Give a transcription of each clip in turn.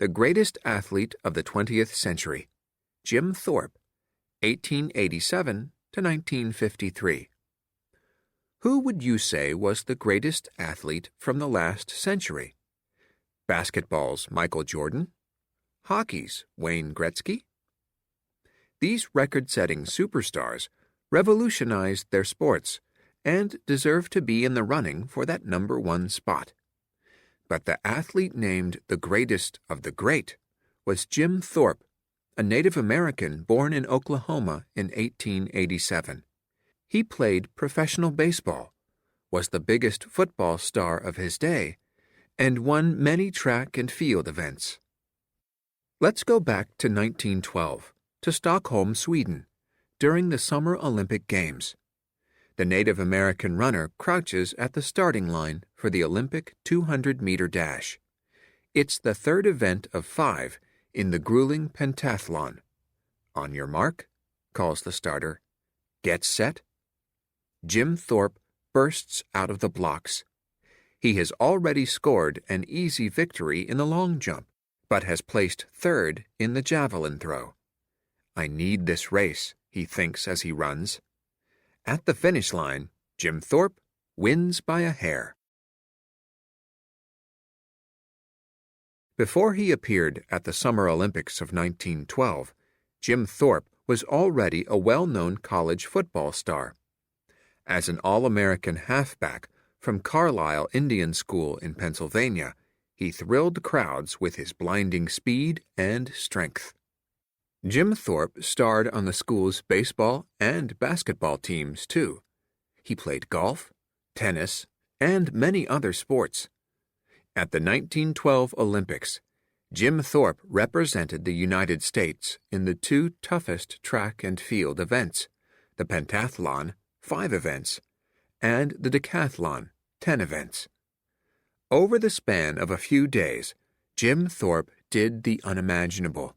The greatest athlete of the 20th century, Jim Thorpe, 1887 to 1953. Who would you say was the greatest athlete from the last century? Basketball's Michael Jordan? Hockey's Wayne Gretzky? These record-setting superstars revolutionized their sports and deserve to be in the running for that #1 spot. But the athlete named the greatest of the great was Jim Thorpe, a Native American born in Oklahoma in 1887. He played professional baseball, was the biggest football star of his day, and won many track and field events. Let's go back to 1912, to Stockholm, Sweden, during the Summer Olympic Games. The Native American runner crouches at the starting line for the Olympic 200-meter dash. It's the third event of 5 in the grueling pentathlon. On your mark, calls the starter. Get set. Jim Thorpe bursts out of the blocks. He has already scored an easy victory in the long jump, but has placed 3rd in the javelin throw. I need this race, he thinks as he runs. At the finish line, Jim Thorpe wins by a hair. Before he appeared at the Summer Olympics of 1912, Jim Thorpe was already a well-known college football star. As an All-American halfback from Carlisle Indian School in Pennsylvania, he thrilled crowds with his blinding speed and strength. Jim Thorpe starred on the school's baseball and basketball teams, too. He played golf, tennis, and many other sports. At the 1912 Olympics, Jim Thorpe represented the United States in the 2 toughest track and field events, the pentathlon, 5 events, and the decathlon, 10 events. Over the span of a few days, Jim Thorpe did the unimaginable.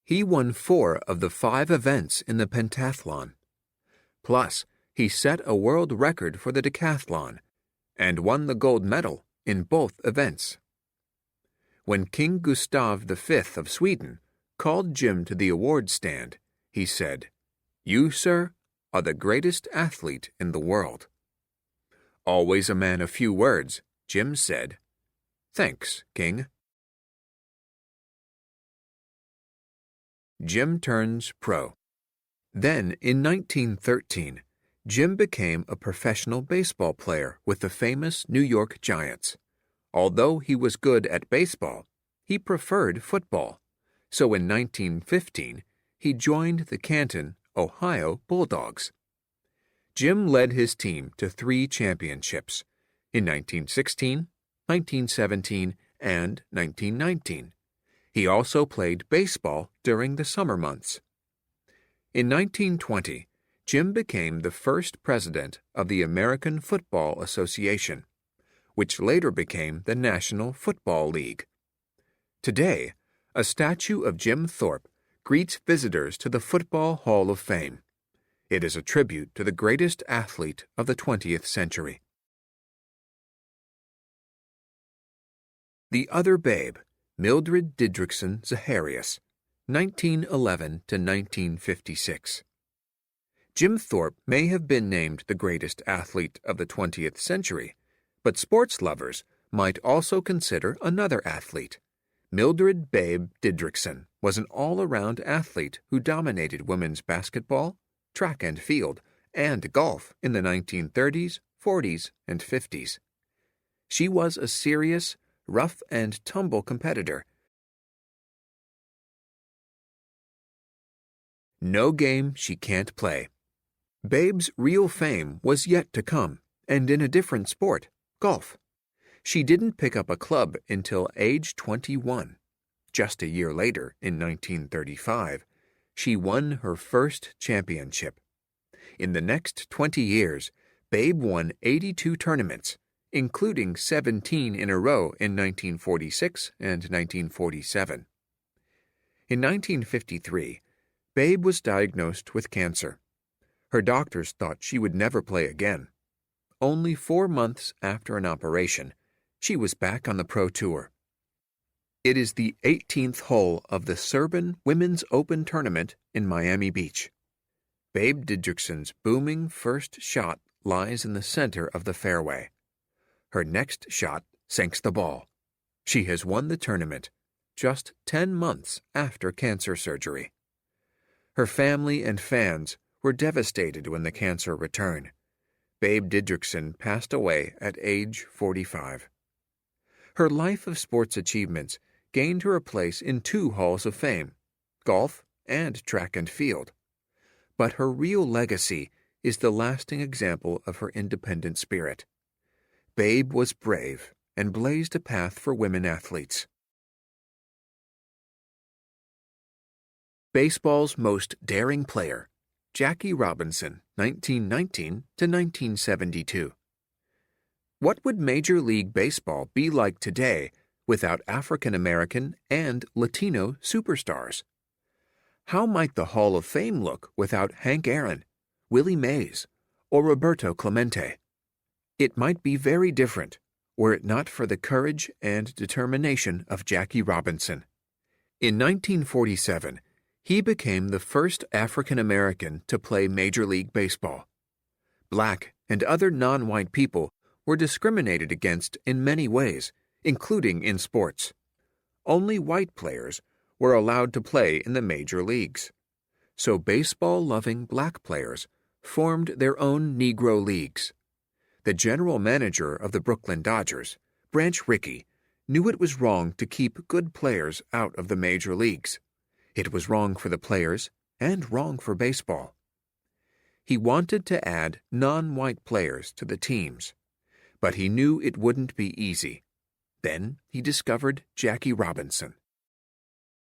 He won 4 of the 5 events in the pentathlon. Plus, he set a world record for the decathlon and won the gold medal in both events. When King Gustav V of Sweden called Jim to the award stand, he said, "You, sir, are the greatest athlete in the world." Always a man of few words, Jim said, "Thanks, King." Jim turns pro. Then, in 1913, Jim became a professional baseball player with the famous New York Giants. Although he was good at baseball, he preferred football. So in 1915, he joined the Canton, Ohio Bulldogs. Jim led his team to 3 championships in 1916, 1917, and 1919. He also played baseball during the summer months. In 1920, Jim became the first president of the American Football Association, which later became the National Football League. Today, a statue of Jim Thorpe greets visitors to the Football Hall of Fame. It is a tribute to the greatest athlete of the 20th century. The Other Babe, Mildred Didrikson Zaharias, 1911 to 1956. Jim Thorpe may have been named the greatest athlete of the 20th century, but sports lovers might also consider another athlete. Mildred "Babe" Didrikson was an all-around athlete who dominated women's basketball, track and field, and golf in the 1930s, 40s, and 50s. She was a serious, rough-and-tumble competitor. No game she can't play. Babe's real fame was yet to come, and in a different sport, golf. She didn't pick up a club until age 21. Just a year later, in 1935, she won her first championship. In the next 20 years, Babe won 82 tournaments, including 17 in a row in 1946 and 1947. In 1953, Babe was diagnosed with cancer. Her doctors thought she would never play again. Only 4 months after an operation, she was back on the pro tour. It is the 18th hole of the Serban Women's Open Tournament in Miami Beach. Babe Didrikson's booming first shot lies in the center of the fairway. Her next shot sinks the ball. She has won the tournament just 10 months after cancer surgery. Her family and fans were devastated when the cancer returned. Babe Didrikson passed away at age 45. Her life of sports achievements gained her a place in 2 halls of fame, golf and track and field. But her real legacy is the lasting example of her independent spirit. Babe was brave and blazed a path for women athletes. Baseball's most daring player, Jackie Robinson, 1919 to 1972. What would Major League Baseball be like today without African American and Latino superstars? How might the Hall of Fame look without Hank Aaron, Willie Mays, or Roberto Clemente? It might be very different were it not for the courage and determination of Jackie Robinson. In 1947, he became the first African American to play Major League Baseball. Black and other non-white people were discriminated against in many ways, including in sports. Only white players were allowed to play in the major leagues. So baseball-loving black players formed their own Negro leagues. The general manager of the Brooklyn Dodgers, Branch Rickey, knew it was wrong to keep good players out of the major leagues. It was wrong for the players and wrong for baseball. He wanted to add non-white players to the teams, but he knew it wouldn't be easy. Then he discovered Jackie Robinson.